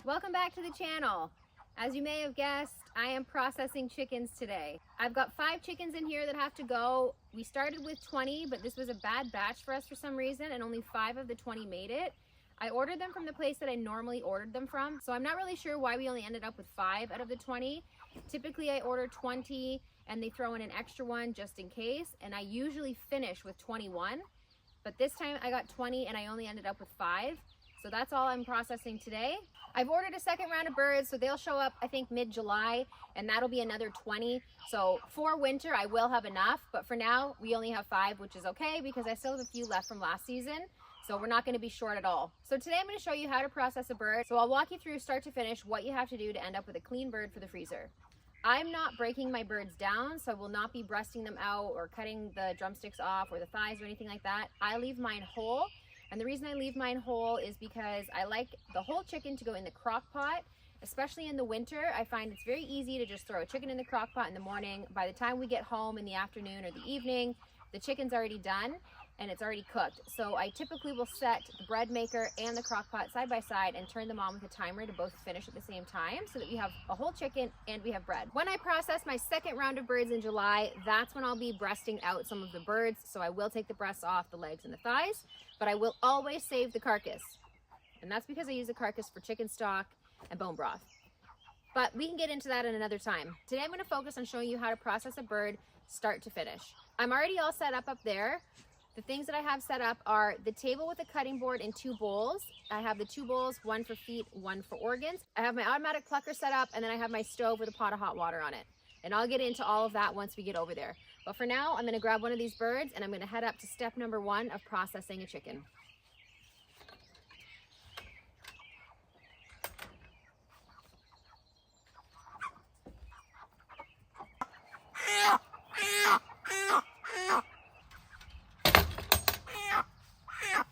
Welcome back to the channel. As you may have guessed, I am processing chickens today. I've got 5 chickens in here that have to go. We started with 20, but this was a bad batch for us for some reason, and only 5 of the 20 made it. I ordered them from the place that I normally ordered them from, so I'm not really sure why we only ended up with 5 out of the 20. Typically I order 20 and they throw in an extra one just in case, and I usually finish with 21, but this time I got 20 and I only ended up with 5. So that's all I'm processing today. I've ordered a second round of birds, so they'll show up I think mid-July, and that'll be another 20. So for winter I will have enough, but for now we only have 5, which is okay because I still have a few left from last season. So we're not going to be short at all. So today I'm going to show you how to process a bird. So I'll walk you through start to finish what you have to do to end up with a clean bird for the freezer. I'm not breaking my birds down, so I will not be breasting them out or cutting the drumsticks off or the thighs or anything like that. I leave mine whole. And the reason I leave mine whole is because I like the whole chicken to go in the crock pot, especially in the winter. I find it's very easy to just throw a chicken in the crock pot in the morning. By the time we get home in the afternoon or the evening, the chicken's already done and it's already cooked. So I typically will set the bread maker and the crock pot side by side and turn them on with a timer to both finish at the same time so that we have a whole chicken and we have bread. When I process my second round of birds in July, that's when I'll be breasting out some of the birds. So I will take the breasts off, the legs and the thighs, but I will always save the carcass. And that's because I use the carcass for chicken stock and bone broth. But we can get into that in another time. Today I'm going to focus on showing you how to process a bird start to finish. I'm already all set up there. The things that I have set up are the table with a cutting board and 2 bowls. I have the 2 bowls, one for feet, one for organs. I have my automatic plucker set up, and then I have my stove with a pot of hot water on it. And I'll get into all of that once we get over there. But for now, I'm going to grab one of these birds and I'm going to head up to step number 1 of processing a chicken.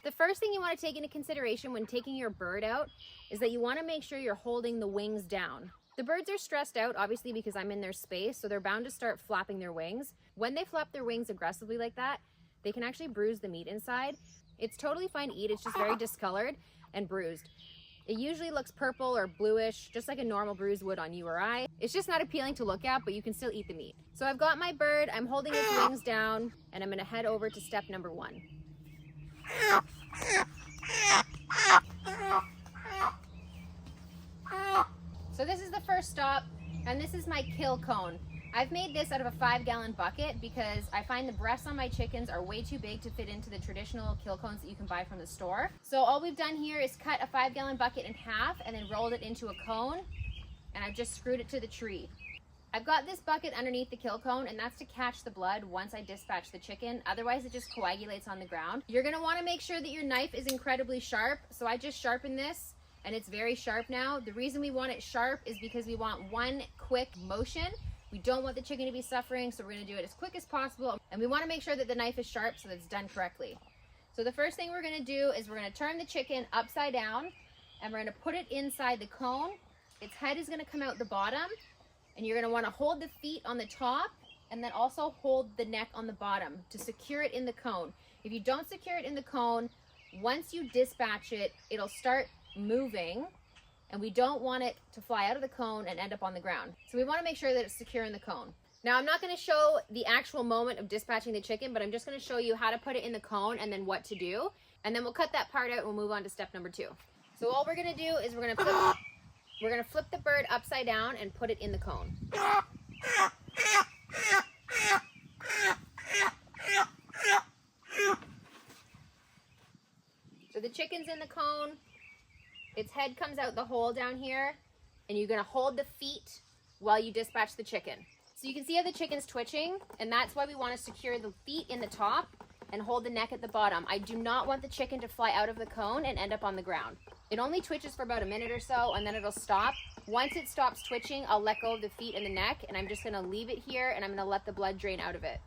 The first thing you want to take into consideration when taking your bird out is that you want to make sure you're holding the wings down. The birds are stressed out, obviously, because I'm in their space, so they're bound to start flapping their wings. When they flap their wings aggressively like that, they can actually bruise the meat inside. It's totally fine to eat, it's just very discolored and bruised. It usually looks purple or bluish, just like a normal bruise would on you or I. It's just not appealing to look at, but you can still eat the meat. So I've got my bird, I'm holding its wings down, and I'm gonna head over to step number 1. So this is the first stop, and this is my kill cone. I've made this out of a 5-gallon bucket because I find the breasts on my chickens are way too big to fit into the traditional kill cones that you can buy from the store. So all we've done here is cut a 5-gallon bucket in half and then rolled it into a cone, and I've just screwed it to the tree. I've got this bucket underneath the kill cone, and that's to catch the blood once I dispatch the chicken. Otherwise, it just coagulates on the ground. You're gonna wanna make sure that your knife is incredibly sharp. So I just sharpened this, and it's very sharp now. The reason we want it sharp is because we want one quick motion. We don't want the chicken to be suffering, so we're gonna do it as quick as possible. And we wanna make sure that the knife is sharp so that it's done correctly. So the first thing we're gonna do is we're gonna turn the chicken upside down, and we're gonna put it inside the cone. Its head is gonna come out the bottom, and you're gonna wanna hold the feet on the top, and then also hold the neck on the bottom to secure it in the cone. If you don't secure it in the cone, once you dispatch it, it'll start moving, and we don't want it to fly out of the cone and end up on the ground. So we wanna make sure that it's secure in the cone. Now, I'm not gonna show the actual moment of dispatching the chicken, but I'm just gonna show you how to put it in the cone and then what to do. And then we'll cut that part out and we'll move on to step number 2. So all we're gonna do is we're gonna flip the bird upside down and put it in the cone. So the chicken's in the cone, its head comes out the hole down here, and you're gonna hold the feet while you dispatch the chicken. So you can see how the chicken's twitching, and that's why we wanna secure the feet in the top and hold the neck at the bottom. I do not want the chicken to fly out of the cone and end up on the ground. It only twitches for about a minute or so, and then it'll stop. Once it stops twitching, I'll let go of the feet and the neck, and I'm just gonna leave it here, and I'm gonna let the blood drain out of it.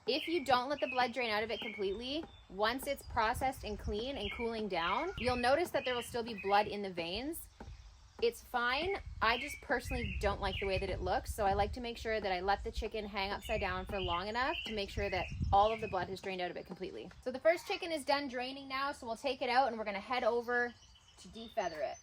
If you don't let the blood drain out of it completely, once it's processed and clean and cooling down, you'll notice that there will still be blood in the veins. It's fine. I just personally don't like the way that it looks, so I like to make sure that I let the chicken hang upside down for long enough to make sure that all of the blood has drained out of it completely. So the first chicken is done draining now, so we'll take it out and we're gonna head over to defeather it.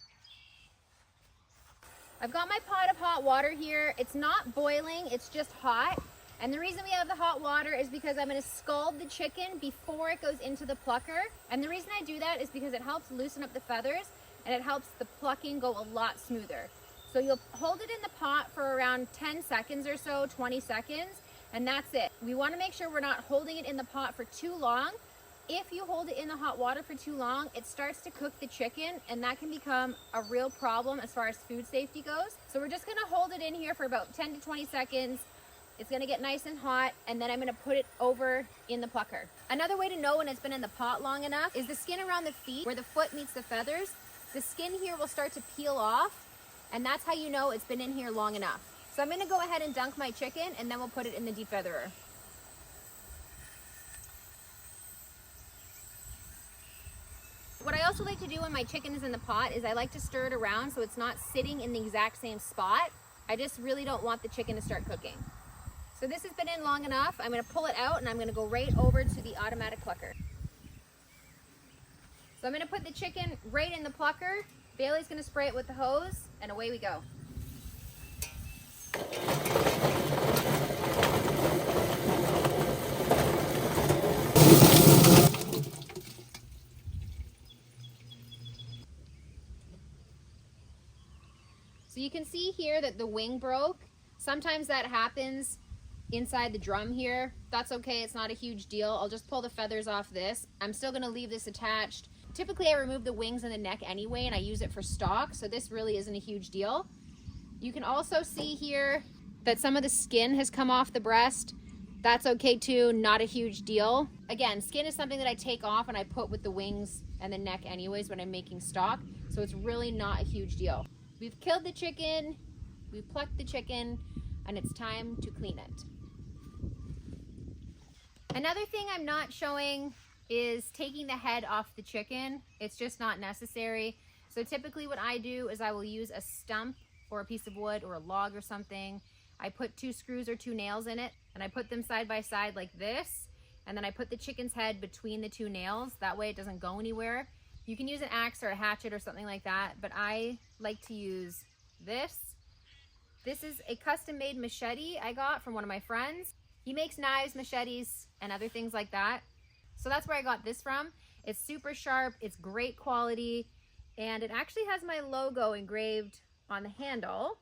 I've got my pot of hot water here. It's not boiling, it's just hot. And the reason we have the hot water is because I'm gonna scald the chicken before it goes into the plucker. And the reason I do that is because it helps loosen up the feathers, and it helps the plucking go a lot smoother. So you'll hold it in the pot for around 10 seconds or so, 20 seconds, and that's it. We wanna make sure we're not holding it in the pot for too long. If you hold it in the hot water for too long, it starts to cook the chicken, and that can become a real problem as far as food safety goes. So we're just gonna hold it in here for about 10 to 20 seconds. It's gonna get nice and hot, and then I'm gonna put it over in the plucker. Another way to know when it's been in the pot long enough is the skin around the feet, where the foot meets the feathers. The skin here will start to peel off, and that's how you know it's been in here long enough. So I'm gonna go ahead and dunk my chicken, and then we'll put it in the defeatherer. What I also like to do when my chicken is in the pot is I like to stir it around so it's not sitting in the exact same spot. I just really don't want the chicken to start cooking. So this has been in long enough. I'm gonna pull it out, and I'm gonna go right over to the automatic plucker. So I'm gonna put the chicken right in the plucker. Bailey's gonna spray it with the hose, and away we go. So you can see here that the wing broke. Sometimes that happens inside the drum here. That's okay, it's not a huge deal. I'll just pull the feathers off this. I'm still gonna leave this attached. Typically I remove the wings and the neck anyway, and I use it for stock, so this really isn't a huge deal. You can also see here that some of the skin has come off the breast. That's okay too, not a huge deal. Again, skin is something that I take off and I put with the wings and the neck anyways when I'm making stock, so it's really not a huge deal. We've killed the chicken, we've plucked the chicken, and it's time to clean it. Another thing I'm not showing is taking the head off the chicken. It's just not necessary. So typically what I do is I will use a stump or a piece of wood or a log or something. I put 2 screws or 2 nails in it, and I put them side by side like this, and then I put the chicken's head between the 2 nails. That way it doesn't go anywhere. You can use an axe or a hatchet or something like that, but I like to use this. This is a custom-made machete I got from one of my friends. He makes knives, machetes, and other things like that. So that's where I got this from. It's super sharp, it's great quality, and it actually has my logo engraved on the handle.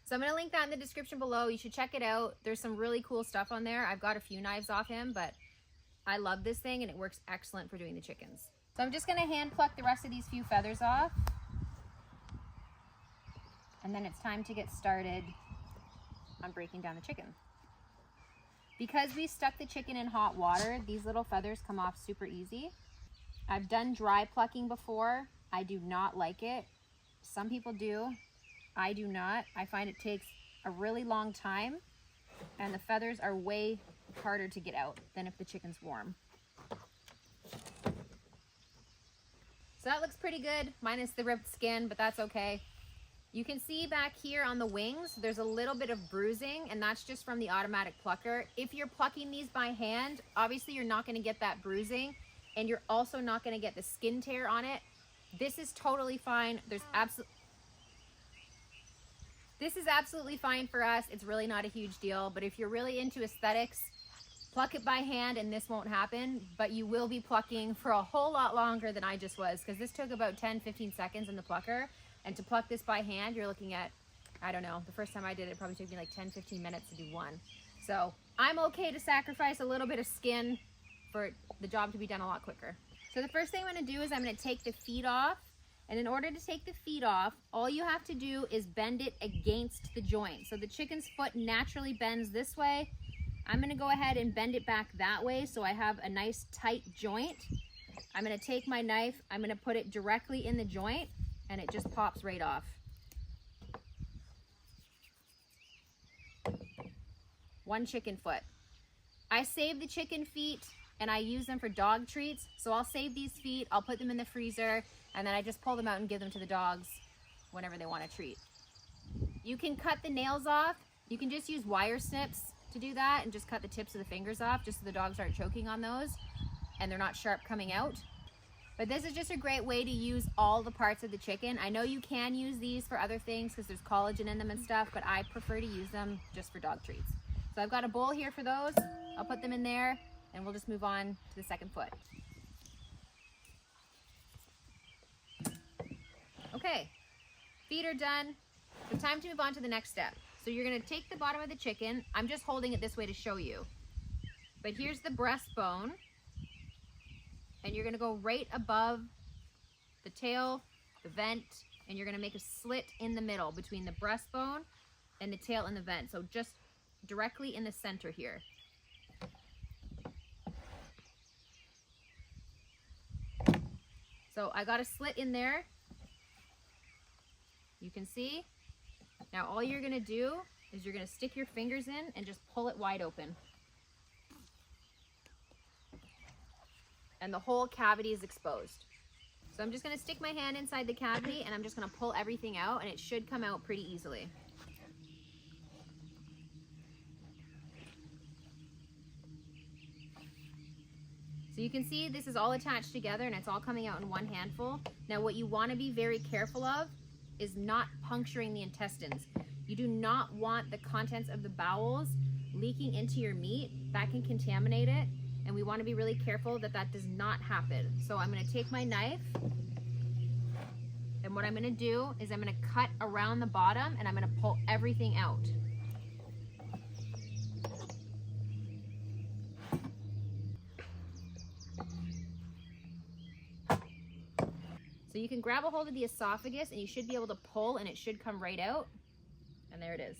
So I'm gonna link that in the description below. You should check it out. There's some really cool stuff on there. I've got a few knives off him, but I love this thing and it works excellent for doing the chickens. So I'm just gonna hand pluck the rest of these few feathers off. And then it's time to get started on breaking down the chicken. Because we stuck the chicken in hot water, these little feathers come off super easy. I've done dry plucking before. I do not like it. Some people do. I do not. I find it takes a really long time, and the feathers are way harder to get out than if the chicken's warm. So that looks pretty good, minus the ripped skin, but that's okay. You can see back here on the wings, there's a little bit of bruising, and that's just from the automatic plucker. If you're plucking these by hand, obviously you're not gonna get that bruising, and you're also not gonna get the skin tear on it. This is totally fine. This is absolutely fine for us. It's really not a huge deal, but if you're really into aesthetics, pluck it by hand and this won't happen, but you will be plucking for a whole lot longer than I just was, because this took about 10-15 seconds in the plucker, and to pluck this by hand, you're looking at, I don't know, the first time I did it, probably took me like 10-15 minutes to do one. So I'm okay to sacrifice a little bit of skin for the job to be done a lot quicker. So the first thing I'm gonna do is I'm gonna take the feet off, and in order to take the feet off, all you have to do is bend it against the joint. So the chicken's foot naturally bends this way. I'm gonna go ahead and bend it back that way so I have a nice tight joint. I'm gonna take my knife, I'm gonna put it directly in the joint, and it just pops right off. One chicken foot. I save the chicken feet and I use them for dog treats. So I'll save these feet, I'll put them in the freezer, and then I just pull them out and give them to the dogs whenever they want a treat. You can cut the nails off. You can just use wire snips to do that and just cut the tips of the fingers off just so the dogs aren't choking on those and they're not sharp coming out. But this is just a great way to use all the parts of the chicken. I know you can use these for other things because there's collagen in them and stuff, but I prefer to use them just for dog treats. So I've got a bowl here for those. I'll put them in there and we'll just move on to the second foot. Okay, feet are done. So time to move on to the next step. So you're gonna take the bottom of the chicken. I'm just holding it this way to show you. But here's the breastbone. And you're gonna go right above the tail, the vent, and you're gonna make a slit in the middle between the breastbone and the tail and the vent. So just directly in the center here. So I got a slit in there. You can see. Now all you're gonna do is you're gonna stick your fingers in and just pull it wide open. And the whole cavity is exposed. So I'm just gonna stick my hand inside the cavity and I'm just gonna pull everything out, and it should come out pretty easily. So you can see this is all attached together and it's all coming out in one handful. Now what you wanna be very careful of is not puncturing the intestines. You do not want the contents of the bowels leaking into your meat. That can contaminate it. And we want to be really careful that that does not happen. So I'm going to take my knife, and what I'm going to do is I'm going to cut around the bottom and I'm going to pull everything out. So you can grab a hold of the esophagus and you should be able to pull and it should come right out. And there it is.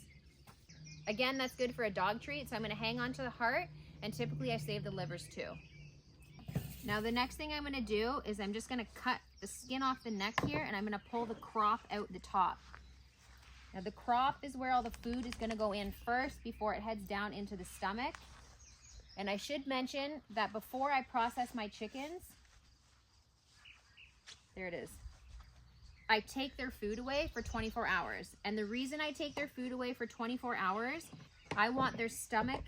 Again, that's good for a dog treat. So I'm going to hang on to the heart. And typically I save the livers too. Now the next thing I'm gonna do is I'm just gonna cut the skin off the neck here, and I'm gonna pull the crop out the top. Now the crop is where all the food is gonna go in first before it heads down into the stomach. And I should mention that before I process my chickens, there it is, I take their food away for 24 hours. And the reason I take their food away for 24 hours, I want their stomach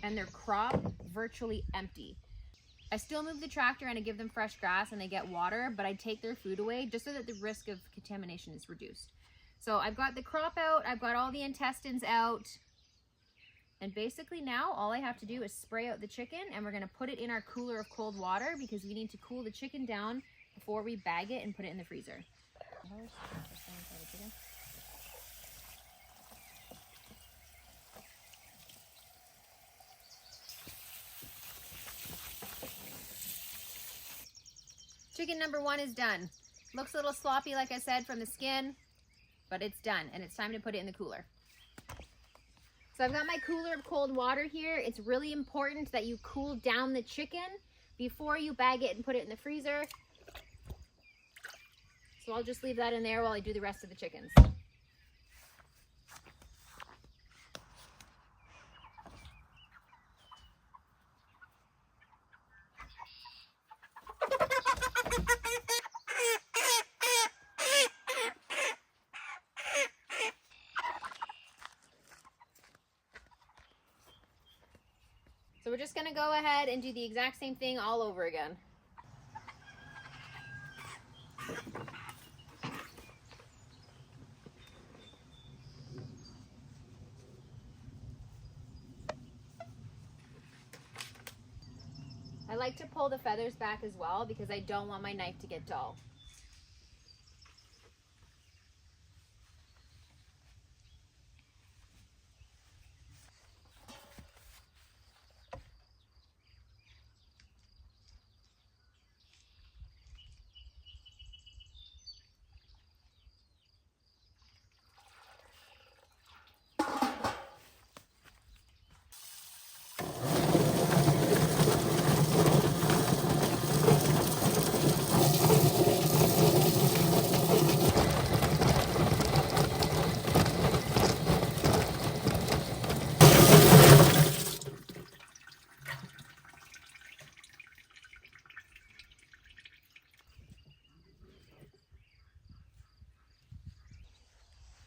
and their crop virtually empty. I still move the tractor and I give them fresh grass and they get water, but I take their food away just so that the risk of contamination is reduced. So I've got the crop out, I've got all the intestines out, and basically now all I have to do is spray out the chicken, and we're gonna put it in our cooler of cold water because we need to cool the chicken down before we bag it and put it in the freezer. Chicken number one is done. Looks a little sloppy, like I said, from the skin. but it's done and it's time to put it in the cooler. So I've got my cooler of cold water here. It's really important that you cool down the chicken before you bag it and put it in the freezer. So I'll just leave that in there while I do the rest of the chickens. So we're just gonna go ahead and do the exact same thing all over again. I like to pull the feathers back as well because I don't want my knife to get dull.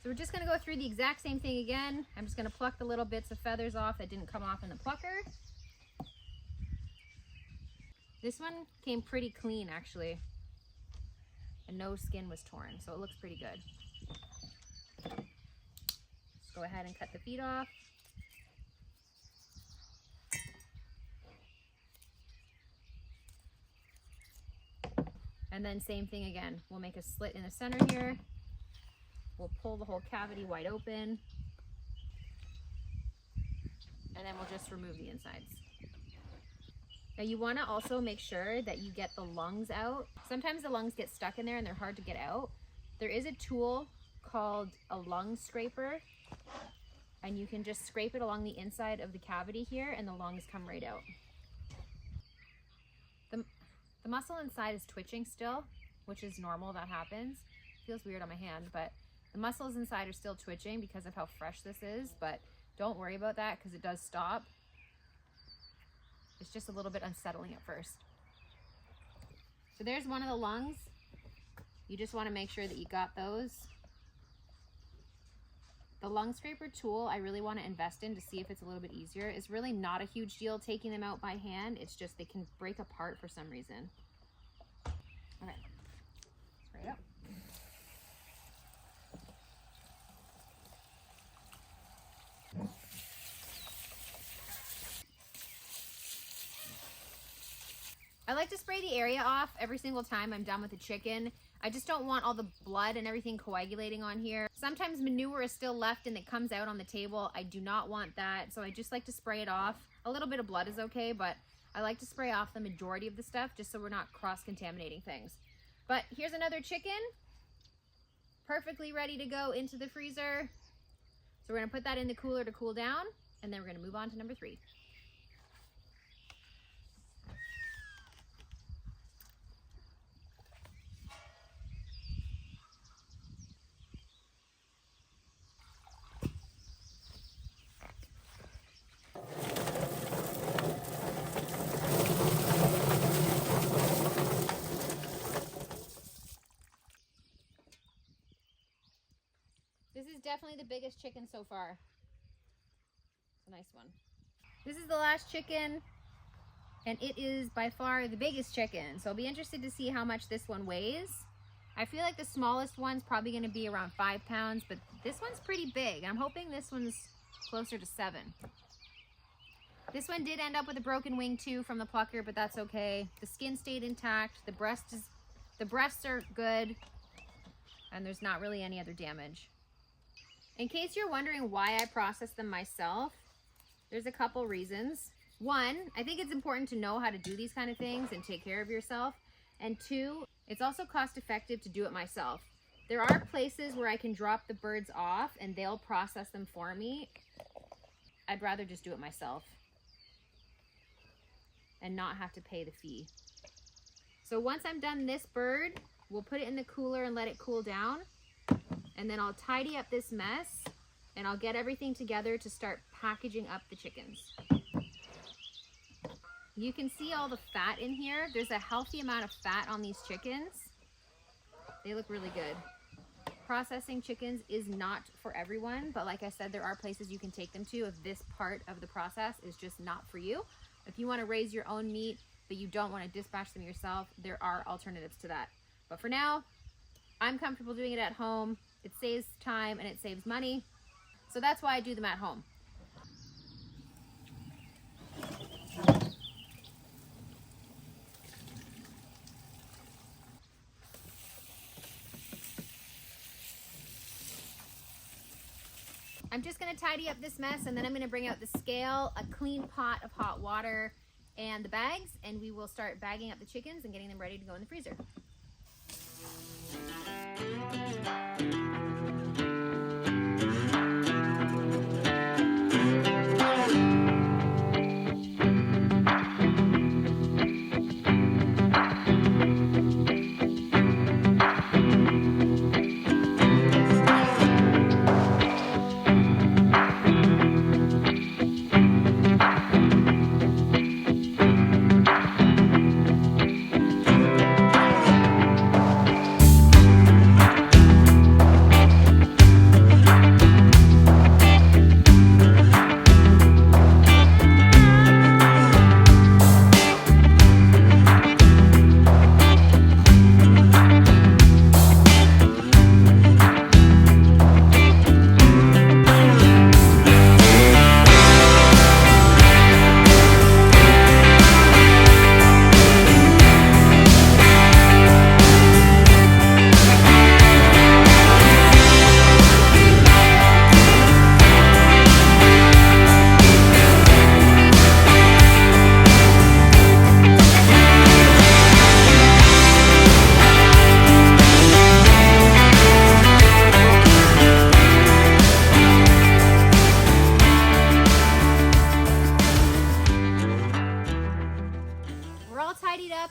So we're just gonna go through the exact same thing again. I'm just gonna pluck the little bits of feathers off that didn't come off in the plucker. This one came pretty clean actually, and no skin was torn, so it looks pretty good. Just go ahead and cut the feet off. And then same thing again. We'll make a slit in the center here. We'll pull the whole cavity wide open. And then we'll just remove the insides. Now you wanna also make sure that you get the lungs out. Sometimes the lungs get stuck in there and they're hard to get out. There is a tool called a lung scraper, and you can just scrape it along the inside of the cavity here and the lungs come right out. The muscle inside is twitching still, which is normal, that happens. Feels weird on my hand, but the muscles inside are still twitching because of how fresh this is, but don't worry about that because it does stop. It's just a little bit unsettling at first. So there's one of the lungs. You just want to make sure that you got those. The lung scraper tool I really want to invest in to see if it's a little bit easier. It's really not a huge deal taking them out by hand. It's just they can break apart for some reason. Okay, spray it up. I like to spray the area off every single time I'm done with the chicken. I just don't want all the blood and everything coagulating on here. Sometimes manure is still left and it comes out on the table. I do not want that, so I just like to spray it off. A little bit of blood is okay, but I like to spray off the majority of the stuff just so we're not cross-contaminating things. But here's another chicken, perfectly ready to go into the freezer. So we're gonna put that in the cooler to cool down, and then we're gonna move on to number 3. This is definitely the biggest chicken so far. It's a nice one. This is the last chicken, and it is by far the biggest chicken. So I'll be interested to see how much this one weighs. I feel like the smallest one's probably gonna be around 5 pounds, but this one's pretty big. I'm hoping this one's closer to 7. This one did end up with a broken wing too from the plucker, but that's okay. The skin stayed intact. The breasts are good, and there's not really any other damage. In case you're wondering why I process them myself, there's a couple reasons. 1, I think it's important to know how to do these kind of things and take care of yourself. And 2, it's also cost effective to do it myself. There are places where I can drop the birds off and they'll process them for me. I'd rather just do it myself and not have to pay the fee. So once I'm done this bird, we'll put it in the cooler and let it cool down. And then I'll tidy up this mess and I'll get everything together to start packaging up the chickens. You can see all the fat in here. There's a healthy amount of fat on these chickens. They look really good. Processing chickens is not for everyone, but like I said, there are places you can take them to if this part of the process is just not for you. If you want to raise your own meat, but you don't want to dispatch them yourself, there are alternatives to that. But for now, I'm comfortable doing it at home. It saves time and it saves money. So that's why I do them at home. I'm just gonna tidy up this mess and then I'm gonna bring out the scale, a clean pot of hot water, and the bags, and we will start bagging up the chickens and getting them ready to go in the freezer.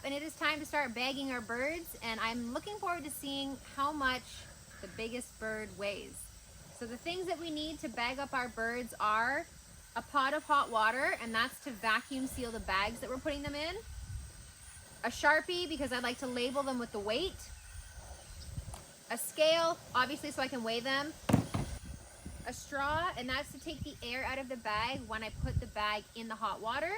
And it is time to start bagging our birds, and I'm looking forward to seeing how much the biggest bird weighs. So the things that we need to bag up our birds are a pot of hot water, and that's to vacuum seal the bags that we're putting them in, a Sharpie because I like to label them with the weight, a scale obviously so I can weigh them, a straw, and that's to take the air out of the bag when I put the bag in the hot water,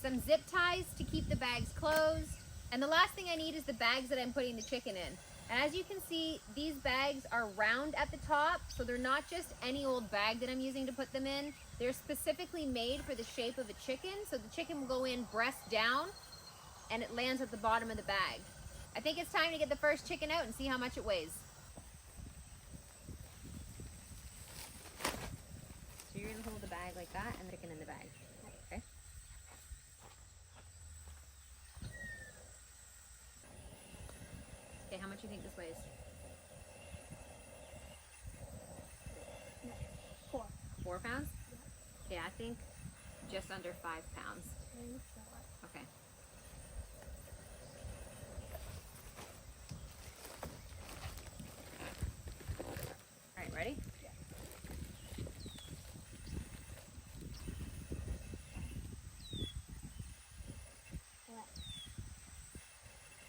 some zip ties to keep the bags closed, and the last thing I need is the bags that I'm putting the chicken in. And as you can see, these bags are round at the top, so they're not just any old bag that I'm using to put them in. They're specifically made for the shape of a chicken, so the chicken will go in breast down and it lands at the bottom of the bag. I think it's time to get the first chicken out and see how much it weighs. So you're gonna hold the bag like that and the chicken in the bag. Okay. Okay, how much do you think this weighs? 4. 4 pounds? Yeah. Okay, I think just under 5 pounds. Okay. All right, ready? Yeah. What?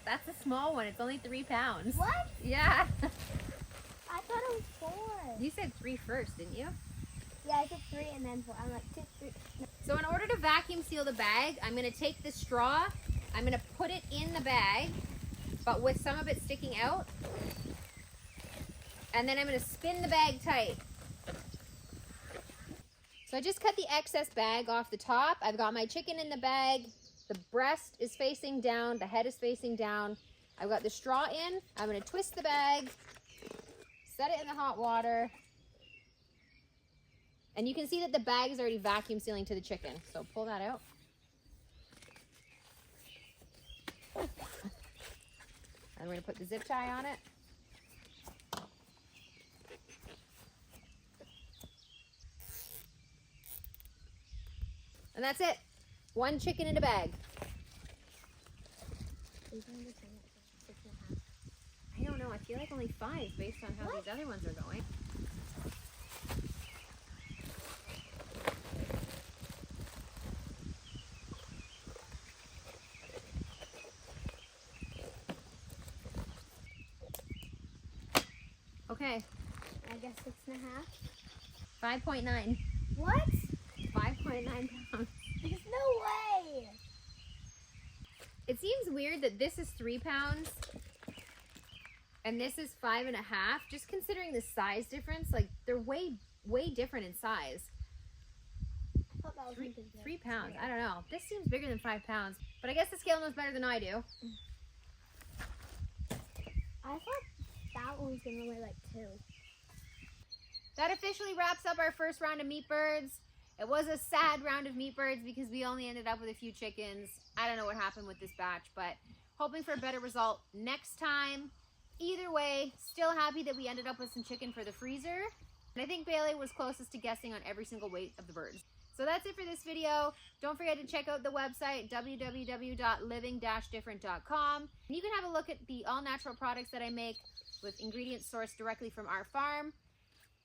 That's a small one. It's only 3 pounds. What? Yeah. I thought it was 4. You said 3 first, didn't you? Yeah, I said 3 and then 4. I'm like 2, 3. So in order to vacuum seal the bag, I'm going to take the straw, I'm going to put it in the bag, but with some of it sticking out. And then I'm going to spin the bag tight. So I just cut the excess bag off the top. I've got my chicken in the bag. The breast is facing down. The head is facing down. I've got the straw in. I'm going to twist the bag, set it in the hot water. And you can see that the bag is already vacuum sealing to the chicken. So pull that out. And we're going to put the zip tie on it. And that's it. 1 chicken in a bag. I don't know. I feel like only 5 based on how these other ones are going. Okay. I guess 6.5. 5.9. What? 5.9 pounds. There's no way. It seems weird that this is 3 pounds and this is 5.5. Just considering the size difference, like they're way different in size. I thought that was 3 pounds. I don't know. This seems bigger than 5 pounds, but I guess the scale knows better than I do. I thought that one was gonna weigh like 2. That officially wraps up our first round of meat birds. It was a sad round of meat birds because we only ended up with a few chickens. I don't know what happened with this batch, but hoping for a better result next time. Either way, still happy that we ended up with some chicken for the freezer. And I think Bailey was closest to guessing on every single weight of the birds. So that's it for this video. Don't forget to check out the website, www.living-different.com. And you can have a look at the all-natural products that I make with ingredients sourced directly from our farm.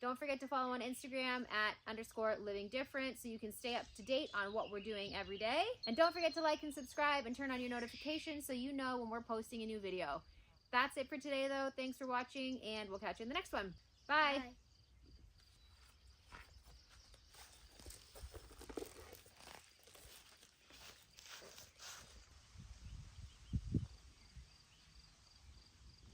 Don't forget to follow on Instagram at _livingdifferent so you can stay up to date on what we're doing every day. And don't forget to like and subscribe and turn on your notifications so you know when we're posting a new video. That's it for today though. Thanks for watching and we'll catch you in the next one. Bye. Bye.